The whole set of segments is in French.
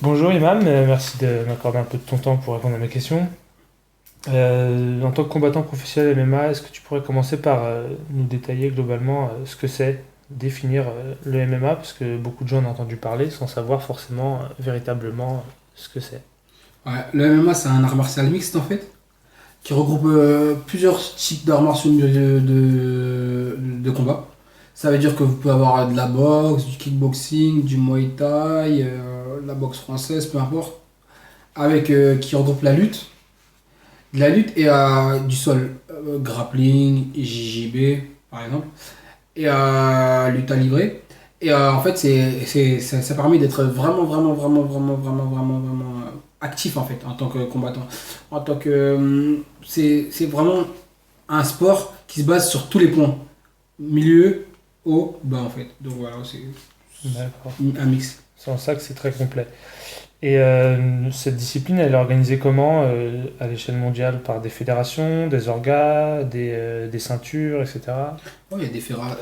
Bonjour Imam, merci de m'accorder un peu de ton temps pour répondre à mes questions. En tant que combattant professionnel MMA, est-ce que tu pourrais commencer par nous détailler globalement ce que c'est, définir le MMA, parce que beaucoup de gens en ont entendu parler sans savoir forcément véritablement ce que c'est. Ouais, le MMA, c'est un art martial mixte en fait, qui regroupe plusieurs types d'arts martiaux de combat. Ça veut dire que vous pouvez avoir de la boxe, du kickboxing, du muay thai, de la boxe française, peu importe, avec qui regroupe la lutte et du sol, grappling, JJB par exemple, et lutte à livrer. Et en fait, ça permet d'être vraiment actif en fait en tant que combattant. En tant que c'est vraiment un sport qui se base sur tous les points, milieu, haut, bas en fait. Donc voilà, c'est D'accord. un mix. C'est en ça que c'est très complet. Et cette discipline, elle est organisée comment à l'échelle mondiale? Par des fédérations, des orgas, des ceintures, etc. Ouais, il y a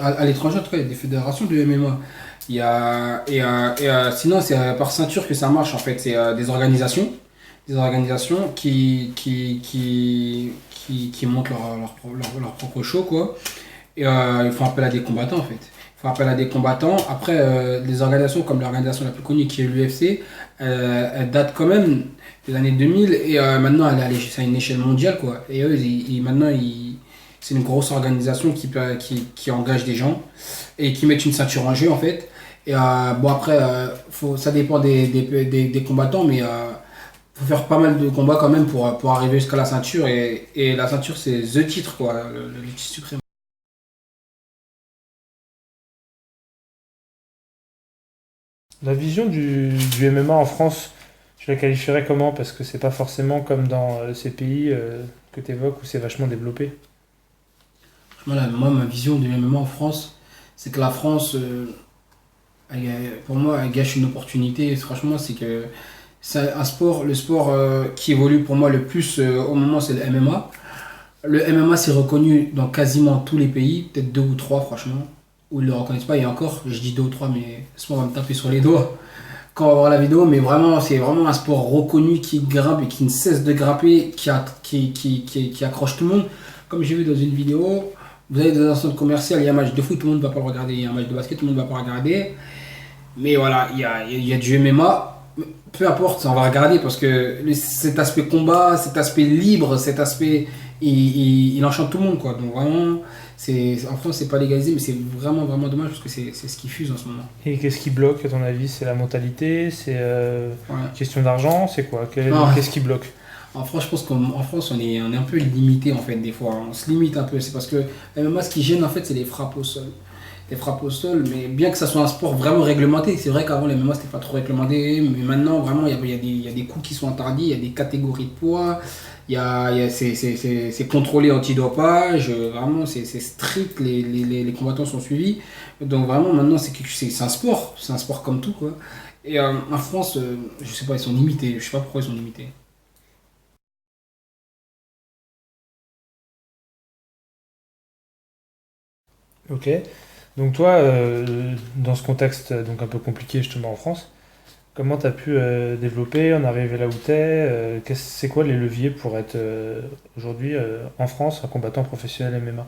à l'étranger en tout cas, il y a des fédérations de MMA. Il y a sinon c'est par ceinture que ça marche en fait. C'est des organisations qui montent leur propre show quoi. Et ils font appel à des combattants en fait. Ils font appel à des combattants. Après, les organisations comme l'organisation la plus connue qui est l'UFC, elle date quand même des années 2000 et maintenant elle est à une échelle mondiale quoi. Et eux, maintenant, c'est une grosse organisation qui engage des gens et qui mettent une ceinture en jeu en fait. Et bon après, ça dépend des combattants, mais faut faire pas mal de combats quand même pour arriver jusqu'à la ceinture. Et la ceinture, c'est the titre quoi, le titre suprême. La vision du MMA en France, je la qualifierais comment? Parce que c'est pas forcément comme dans ces pays que tu évoques où c'est vachement développé. Voilà, moi, ma vision du MMA en France, c'est que la France, pour moi, elle gâche une opportunité. Franchement, c'est que c'est un sport, le sport qui évolue pour moi le plus au moment, c'est le MMA. Le MMA, c'est reconnu dans quasiment tous les pays, peut-être deux ou trois, franchement, où ils ne le reconnaissent pas. Et encore, je dis deux ou trois, mais laisse-moi va me taper sur les doigts quand on va voir la vidéo. Mais vraiment, c'est vraiment un sport reconnu qui grimpe et qui ne cesse de grimper, qui accroche tout le monde. Comme j'ai vu dans une vidéo, vous allez dans un centre commercial, il y a un match de foot, tout le monde ne va pas le regarder. Il y a un match de basket, tout le monde ne va pas le regarder. Mais voilà, il y a du MMA. Peu importe, on va regarder parce que cet aspect combat, cet aspect libre, cet aspect, il enchante tout le monde, quoi. Donc vraiment, en France, c'est pas légalisé, mais c'est vraiment dommage parce que c'est ce qui fuse en ce moment. Et qu'est-ce qui bloque à ton avis? C'est la mentalité? C'est Ouais. question d'argent? C'est quoi? Non, Qu'est-ce qui bloque? en France, je pense qu'en France, on est un peu limité en fait, des fois. On se limite un peu. C'est parce que le MMA, ce qui gêne en fait, c'est les frappes au sol. Les frappes au sol, mais bien que ça soit un sport vraiment réglementé, c'est vrai qu'avant les MMA c'était pas trop réglementé, mais maintenant vraiment il y a des coups qui sont interdits, il y a des catégories de poids, c'est contrôlé antidopage, vraiment c'est strict, les combattants sont suivis. Donc vraiment maintenant c'est un sport comme tout quoi. Et en France, je sais pas, ils sont limités, je sais pas pourquoi ils sont limités. Ok. Donc toi, dans ce contexte donc un peu compliqué justement en France, comment tu as pu développer, en arriver là où tu es? C'est quoi les leviers pour être aujourd'hui en France un combattant professionnel MMA?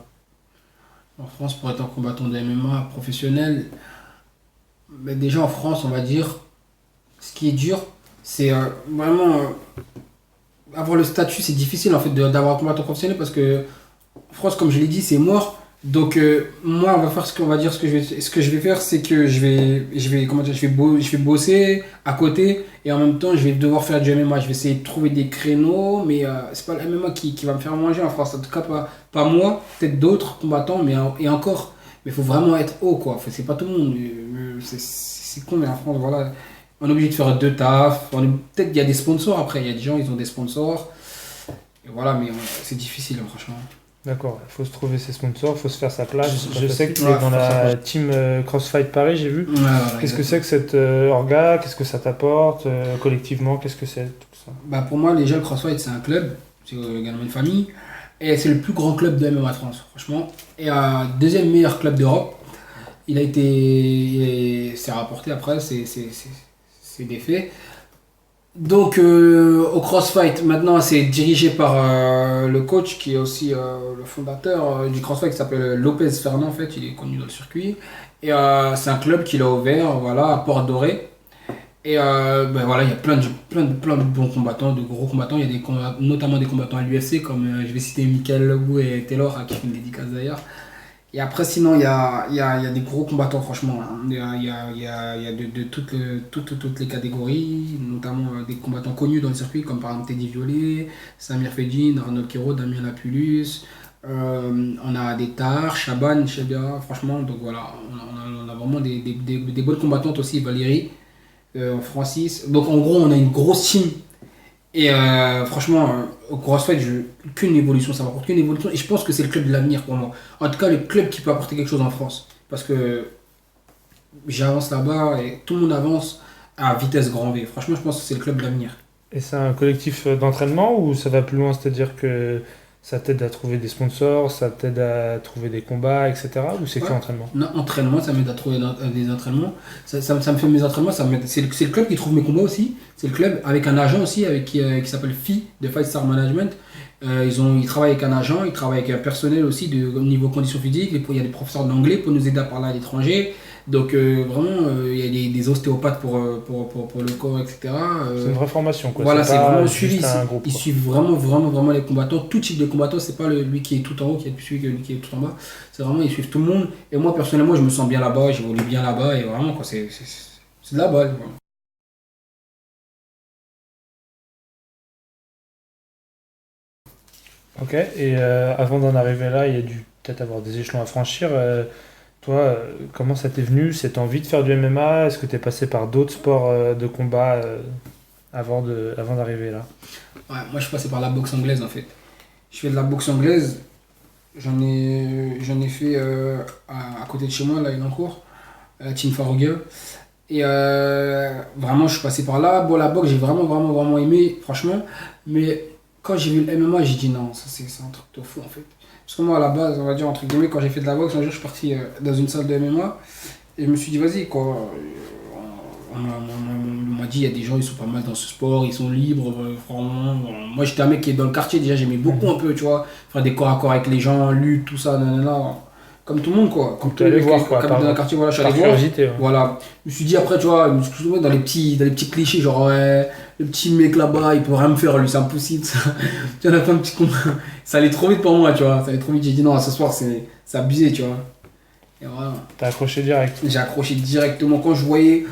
En France, pour être un combattant de MMA professionnel, mais déjà en France, on va dire, ce qui est dur, c'est vraiment avoir le statut, c'est difficile en fait d'avoir un combattant professionnel parce que en France, comme je l'ai dit, c'est mort. Donc moi, on va faire ce qu'on va dire, ce que je vais faire, c'est que comment dire, je vais bosser à côté et en même temps, je vais devoir faire du MMA. Je vais essayer de trouver des créneaux, mais c'est pas le MMA qui va me faire manger en France. En tout cas, pas moi, peut-être d'autres combattants, et encore. Mais il faut vraiment être haut, quoi. Enfin, c'est pas tout le monde. C'est con, mais en France, voilà, on est obligé de faire deux tafs. Peut-être qu'il y a des sponsors après. Il y a des gens, ils ont des sponsors. Et voilà, mais c'est difficile, hein, franchement. D'accord, il faut se trouver ses sponsors, il faut se faire sa place. C'est pas Je sais facile. que tu es Ouais, dans faut faire ça. la team CrossFight Paris, j'ai vu. Ouais, voilà, Qu'est-ce que c'est que exactement. cette orga? Qu'est-ce que ça t'apporte collectivement? Qu'est-ce que c'est tout ça? Bah, pour moi, déjà, le CrossFight, c'est un club. C'est également une famille. Et c'est le plus grand club de MMA France, franchement. Et deuxième meilleur club d'Europe. C'est rapporté après, c'est des faits. Donc, au CrossFight, maintenant, c'est dirigé par le coach qui est aussi le fondateur du CrossFight qui s'appelle Lopez Fernand, en fait, il est connu dans le circuit. Et c'est un club qu'il a ouvert, voilà, à Port-Doré. Et ben voilà, il y a plein de bons combattants, de gros combattants. Il y a notamment des combattants à l'UFC, comme je vais citer Michael Lobou et Taylor, à qui je fais une dédicace d'ailleurs. Et après, sinon, il y a des gros combattants, franchement, hein. Il y a toutes les catégories, notamment des combattants connus dans le circuit, comme par exemple Teddy Violet, Samir Fedjin, Arnaud Quiro, Damien Lapulus. On a des Tar, Chaban, Chebia, franchement, donc voilà, on a vraiment des bonnes combattantes aussi, Valérie, Francis. Donc en gros, on a une grosse team. Et franchement, au CrossFit, qu'une évolution, ça m'apporte qu'une évolution. Et je pense que c'est le club de l'avenir pour moi. En tout cas, le club qui peut apporter quelque chose en France. Parce que j'avance là-bas et tout le monde avance à vitesse grand V. Franchement, je pense que c'est le club de l'avenir. Et c'est un collectif d'entraînement ou ça va plus loin, c'est-à-dire que ça t'aide à trouver des sponsors, ça t'aide à trouver des combats, etc. Ou c'est Ouais. que entraînement? Non, entraînement, ça m'aide à trouver des entraînements. Ça me fait mes entraînements. C'est le club qui trouve mes combats aussi. C'est le club avec un agent aussi qui s'appelle FI de Fight Star Management. Ils travaillent avec un agent, ils travaillent avec un personnel aussi au niveau conditions physiques. Il y a des professeurs d'anglais pour nous aider à parler à l'étranger. Donc vraiment, il y a des ostéopathes pour le corps, etc. C'est une vraie formation, quoi. Voilà, C'est c'est pas vraiment juste suivi. un groupe, Ils quoi. suivent vraiment, vraiment, vraiment les combattants. Tout type de combattant, c'est pas lui qui est tout en haut qui est celui qui est tout en bas. C'est vraiment, ils suivent tout le monde. Et moi, personnellement, je me sens bien là-bas, j'évolue bien là-bas. Et vraiment, quoi, c'est de la balle. Voilà. Ok, et avant d'en arriver là, il y a dû peut-être avoir des échelons à franchir. Toi, comment ça t'est venu, cette envie de faire du MMA? Est-ce que t'es passé par d'autres sports de combat avant d'arriver là? Ouais, moi, je suis passé par la boxe anglaise, en fait. Je fais de la boxe anglaise. J'en ai fait à côté de chez moi, là, il est en cours, à la Team Farougueux. Et vraiment, je suis passé par là. Bon, la boxe, j'ai vraiment, vraiment, vraiment aimé, franchement. Mais quand j'ai vu le MMA, j'ai dit non, ça c'est un truc de fou en fait. Parce que moi, à la base, on va dire, entre guillemets, quand j'ai fait de la boxe, un jour, je suis parti dans une salle de MMA. Et je me suis dit, vas-y, quoi. On m'a dit, il y a des gens, ils sont pas mal dans ce sport, ils sont libres, vraiment. Moi, j'étais un mec qui est dans le quartier, déjà, j'aimais beaucoup un Mhm. peu, tu vois. Faire des corps à corps avec les gens, lutte, tout ça, nanana. Comme tout le monde, quoi. Comme Donc tous t'es les allé mecs voir, qui quoi, habitent dans le quartier, voilà, je suis par allé voir. curiosité, ouais. Voilà. Je me suis dit après, tu vois, je me suis trouvé dans les petits clichés, genre, ouais, le petit mec là-bas, il peut rien me faire, lui, c'est impossible. Tu vois, on a fait un petit combat. Ça allait trop vite pour moi, tu vois. Ça allait trop vite. J'ai dit non, ce soir, c'est abusé, tu vois. Et voilà. T'as accroché direct. J'ai accroché directement. Quand je voyais,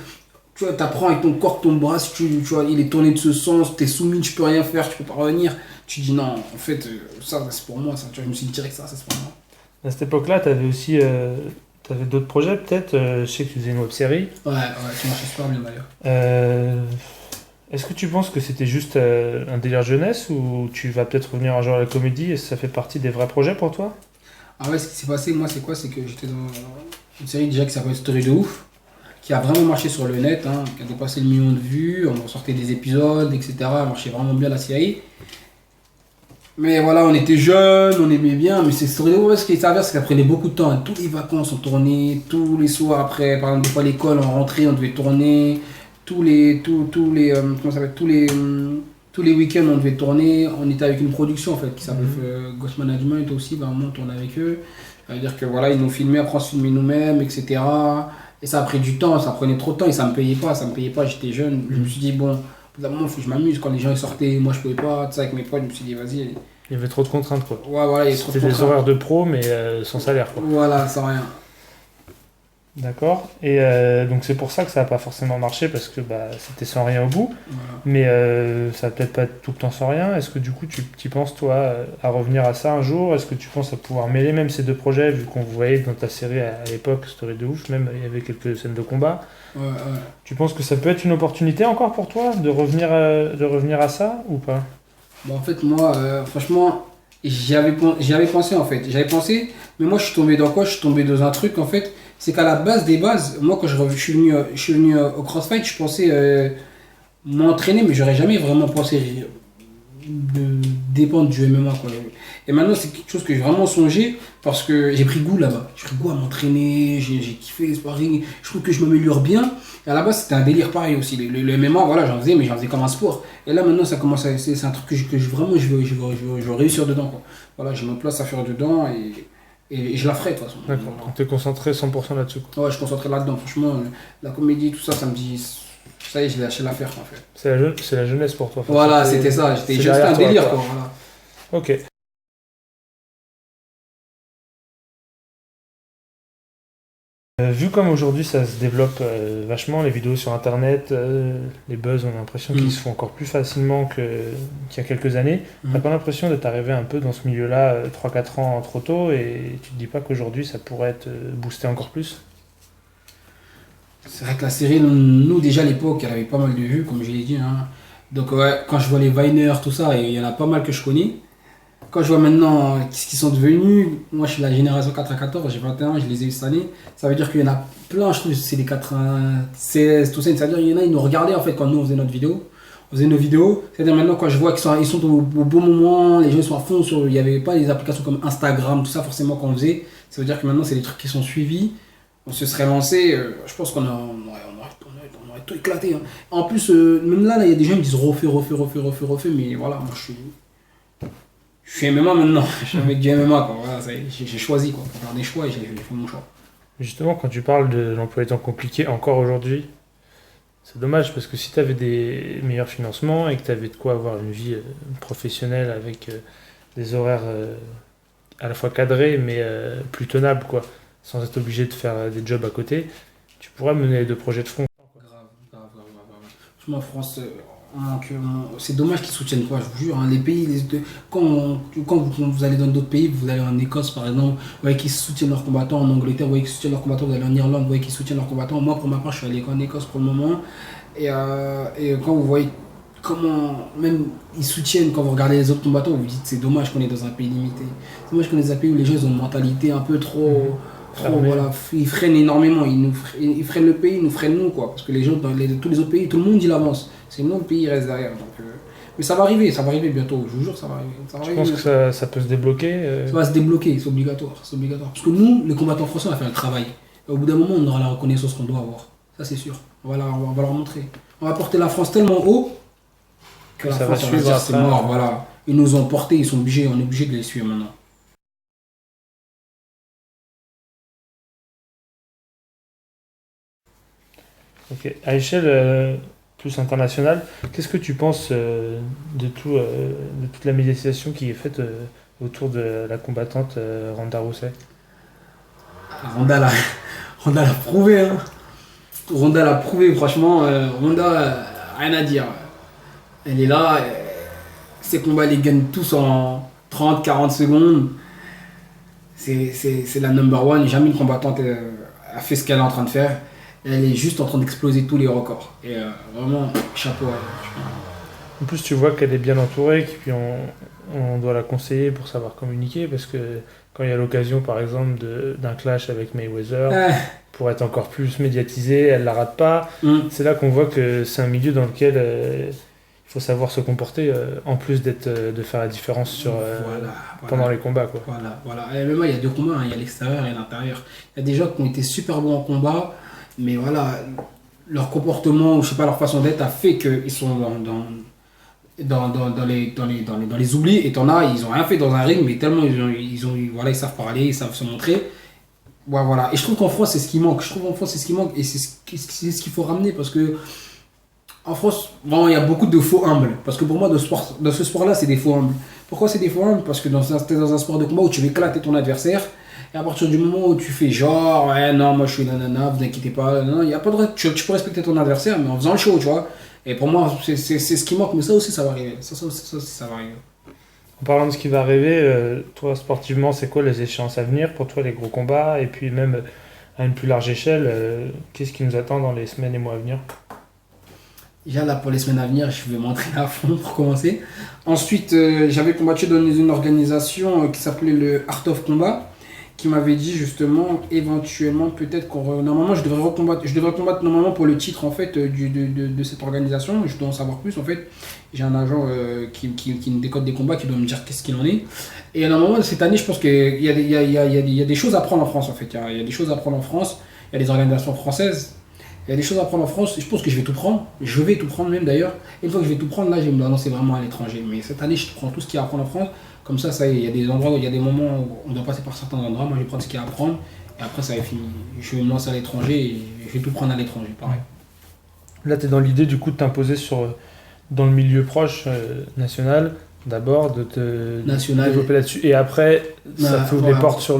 tu vois, t'apprends avec ton corps, ton bras, si tu vois, il est tourné de ce sens, t'es soumis, tu peux rien faire, tu peux pas revenir. Tu dis non, en fait, ça, c'est pour moi, ça. Tu vois, je me suis dit direct, ça, c'est pour moi. À cette époque-là, t'avais aussi t'avais d'autres projets, peut-être. Je sais que tu faisais une web-série. Ouais, tu marches super bien d'ailleurs. Euh, Est-ce que tu penses que c'était juste un délire jeunesse ou tu vas peut-être revenir un jour à la comédie et ça fait partie des vrais projets pour toi? Ah ouais, ce qui s'est passé, moi, c'est quoi? C'est que j'étais dans une série déjà qui s'appelle Story de ouf, qui a vraiment marché sur le net, hein, qui a dépassé le million de vues, on sortait des épisodes, etc. Elle marchait vraiment bien la série. Mais voilà, on était jeunes, on aimait bien, mais c'est Story de ouf, ce qui s'avère, c'est qu'elle prenait beaucoup de temps, hein. Toutes les vacances, on tournait, tous les soirs après, par exemple, des fois à l'école, on rentrait, on devait tourner, comment ça s'appelle, tous les week-ends, on devait tourner, on était avec une production en fait, qui s'appelle Mhm. Ghost Management aussi, bah, on tournait avec eux. Ça veut dire que voilà, ils nous filmaient, après on se filmait nous-mêmes, etc. Et ça a pris du temps, ça prenait trop de temps et ça me payait pas, j'étais jeune. Je me suis dit, bon, au bout d'un moment, il faut que je m'amuse. Quand les gens ils sortaient, moi je pouvais pas, tout ça avec mes potes, je me suis dit, vas-y. Il y avait trop de contraintes, quoi. Ouais, voilà, il y a trop de C'était des contraintes. horaires de pro, mais sans salaire, quoi. Voilà, sans rien. D'accord. Et donc c'est pour ça que ça n'a pas forcément marché parce que bah, c'était sans rien au bout. Voilà. Mais ça va peut-être pas être tout le temps sans rien. Est-ce que du coup tu penses toi à revenir à ça un jour? Est-ce que tu penses à pouvoir mêler même ces deux projets vu qu'on voyait dans ta série à l'époque Story de ouf, même il y avait quelques scènes de combat. Ouais, ouais. Tu penses que ça peut être une opportunité encore pour toi de revenir à ça ou pas? Bon, en fait, moi, franchement, j'y avais pensé en fait. J'avais pensé, mais moi je suis tombé dans quoi? Je suis tombé dans un truc en fait. C'est qu'à la base des bases, moi quand je suis venu au CrossFit, je pensais m'entraîner, mais j'aurais jamais vraiment pensé dépendre du MMA, quoi. Et maintenant, c'est quelque chose que j'ai vraiment songé parce que j'ai pris goût là-bas. J'ai pris goût à m'entraîner, j'ai kiffé les sparring. Je trouve que je m'améliore bien. Et à la base, c'était un délire pareil aussi. Le MMA, voilà, j'en faisais, mais j'en faisais comme un sport. Et là, maintenant, ça commence à. C'est un truc vraiment, je veux réussir dedans, quoi. Voilà, j'ai ma place à faire dedans et je la ferai de toute façon. D'accord, donc tu es concentré 100% là-dessus, quoi. Ouais, je suis concentré là-dedans. Franchement, la comédie, tout ça, ça me dit. Ça y est, j'ai lâché l'affaire, en fait. C'est la jeunesse pour toi. Enfin, Voilà, c'était ça. J'étais c'est juste derrière un toi, délire, quoi. quoi. Voilà. Ok. Vu comme aujourd'hui ça se développe vachement, les vidéos sur internet, les buzz, on a l'impression qu'ils se font encore plus facilement qu'il y a quelques années. T'as pas l'impression d'être arrivé un peu dans ce milieu-là 3-4 ans trop tôt et tu te dis pas qu'aujourd'hui ça pourrait être boosté encore plus? C'est vrai que la série, nous déjà à l'époque, elle avait pas mal de vues, comme je l'ai dit, hein. Donc ouais, quand je vois les Viners, tout ça, et il y en a pas mal que je connais. Quand je vois maintenant ce qu'ils sont devenus, moi je suis la génération 94, j'ai 21, je les ai eu cette année. Ça veut dire qu'il y en a plein, je trouve, c'est les 96, tout ça. Ça veut dire qu'il y en a, ils nous regardaient en fait quand nous on faisait notre vidéo. On faisait nos vidéos. C'est-à-dire maintenant quand je vois ils sont au bon moment, les gens sont à fond sur. Il n'y avait pas les applications comme Instagram, tout ça forcément qu'on faisait. Ça veut dire que maintenant c'est des trucs qui sont suivis. On se serait lancé, je pense on aurait tout éclaté, hein. En plus, même là, il y a des gens qui me disent refais, mais voilà, moi je suis MMA maintenant, je suis un mec du MMA, quoi. Voilà, j'ai choisi, quoi, pour faire des choix et j'ai fait mon choix. Justement, quand tu parles de l'emploi du temps compliqué encore aujourd'hui, c'est dommage parce que si tu avais des meilleurs financements et que tu avais de quoi avoir une vie professionnelle avec des horaires à la fois cadrés mais plus tenables, quoi, sans être obligé de faire des jobs à côté, tu pourrais mener deux projets de front. Grave. Franchement, France, c'est dommage qu'ils soutiennent pas, je vous jure, hein. Les pays, quand vous allez dans d'autres pays, vous allez en Écosse par exemple, vous voyez qu'ils soutiennent leurs combattants, en Angleterre, vous voyez qu'ils soutiennent leurs combattants, vous allez en Irlande, vous voyez qu'ils soutiennent leurs combattants. Moi, pour ma part, je suis allé en Écosse pour le moment. Et quand vous voyez comment même ils soutiennent, quand vous regardez les autres combattants, vous vous dites c'est dommage qu'on est dans un pays limité. C'est dommage qu'on est dans un pays où les gens ils ont une mentalité un peu trop. Voilà, ils freinent énormément, ils freinent le pays, ils nous freinent nous, quoi. Parce que les gens, tous les autres pays, tout le monde il avance. C'est nous, le pays il reste derrière. Mais ça va arriver bientôt, je vous jure, ça va arriver. Je pense que ça peut se débloquer. Ça va se débloquer, c'est obligatoire, c'est obligatoire. Parce que nous, les combattants français, on va faire le travail. Et au bout d'un moment, on aura la reconnaissance qu'on doit avoir. Ça, c'est sûr. On va leur montrer. On va porter la France tellement haut que la ça France va va suivre dire c'est après. mort. Voilà. Ils nous ont portés, on est obligé de les suivre maintenant. Ok. À échelle plus internationale, qu'est-ce que tu penses de toute la médiatisation qui est faite autour de la combattante Ronda Rousey? Ronda l'a, Ronda l'a prouvé, hein. Ronda l'a prouvé, franchement. Ronda, rien à dire. Elle est là. Ses combats, elle les gagne tous en 30-40 secondes. C'est la number one. Jamais une combattante a fait ce qu'elle est en train de faire. Elle est juste en train d'exploser tous les records. Et vraiment, chapeau à elle. En plus, tu vois qu'elle est bien entourée, puis on doit la conseiller pour savoir communiquer, parce que quand il y a l'occasion, par exemple, d'un clash avec Mayweather, pour être encore plus médiatisée, elle la rate pas. C'est là qu'on voit que c'est un milieu dans lequel il faut savoir se comporter, en plus de faire la différence pendant les combats, quoi. Voilà. Et même, il y a deux combats, hein. Il y a l'extérieur et l'intérieur. Il y a des gens qui ont été super bons en combat, mais voilà, leur comportement, ou je sais pas, leur façon d'être a fait qu'ils sont dans les oublis. Et t'en as, ils ont rien fait dans un ring, mais tellement voilà, ils savent parler, ils savent se montrer. Ouais, voilà. Et je trouve qu'en France, c'est ce qui manque. Et c'est ce qu'il faut ramener, parce que en France, bon, il y a beaucoup de faux humbles. Parce que pour moi, dans ce sport-là, c'est des faux humbles. Pourquoi c'est des faux humbles? Parce que t'es dans un sport de combat où tu veux éclater ton adversaire. Et à partir du moment où tu fais genre, ouais, non, moi je suis nanana, vous inquiétez pas, non, y a pas de tu peux respecter ton adversaire, mais en faisant le show, tu vois. Et pour moi, c'est ce qui manque, mais ça aussi, ça va arriver. Ça va arriver. En parlant de ce qui va arriver, toi, sportivement, c'est quoi les échéances à venir pour toi, les gros combats? Et puis même à une plus large échelle, qu'est-ce qui nous attend dans les semaines et mois à venir? Déjà là, pour les semaines à venir, je vais m'entraîner à fond pour commencer. Ensuite, j'avais combattu dans une organisation qui s'appelait le Art of Combat, qui m'avait dit justement, éventuellement, peut-être normalement, je devrais combattre normalement pour le titre en fait de cette organisation. Je dois en savoir plus en fait. J'ai un agent qui me décode des combats, qui doit me dire qu'est-ce qu'il en est. Et normalement, cette année, je pense qu'il y a, il y a des choses à prendre en France en fait. Il y a des choses à prendre en France. Il y a des organisations françaises. Il y a des choses à prendre en France. Je pense que je vais tout prendre. Je vais tout prendre même d'ailleurs. Et une fois que je vais tout prendre, là, je vais me lancer vraiment à l'étranger. Mais cette année, je prends tout ce qu'il y a à prendre en France. Comme ça y est, il y a des endroits où il y a des moments où on doit passer par certains endroits. Moi, je vais prendre ce qu'il y a à prendre. Et après, ça va être fini. Je vais me lancer à l'étranger et je vais tout prendre à l'étranger. Pareil. Là, tu es dans l'idée du coup de t'imposer dans le milieu proche national, d'abord, de te National. développer là-dessus. Et après, ça t'ouvre les portes sur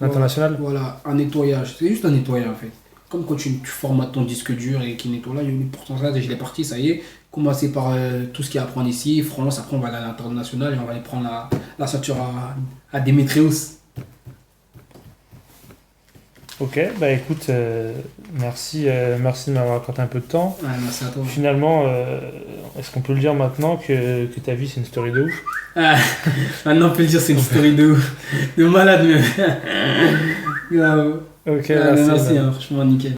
l'international. Voilà, un nettoyage. C'est juste un nettoyage en fait. Comme quand tu formates ton disque dur et qu'il nettoie là, il y a une pourcentage, je l'ai parti, ça y est. Commencer par tout ce qu'il y a à prendre ici, France, après on va aller à l'international et on va aller prendre la ceinture à Demetrius. Ok, bah écoute, merci de m'avoir accordé un peu de temps. Ouais, merci à toi. Finalement, est-ce qu'on peut le dire maintenant que ta vie c'est une story de ouf? Maintenant on peut le dire, c'est une story de malade même. Grave. Ok, Merci, merci. hein, franchement nickel.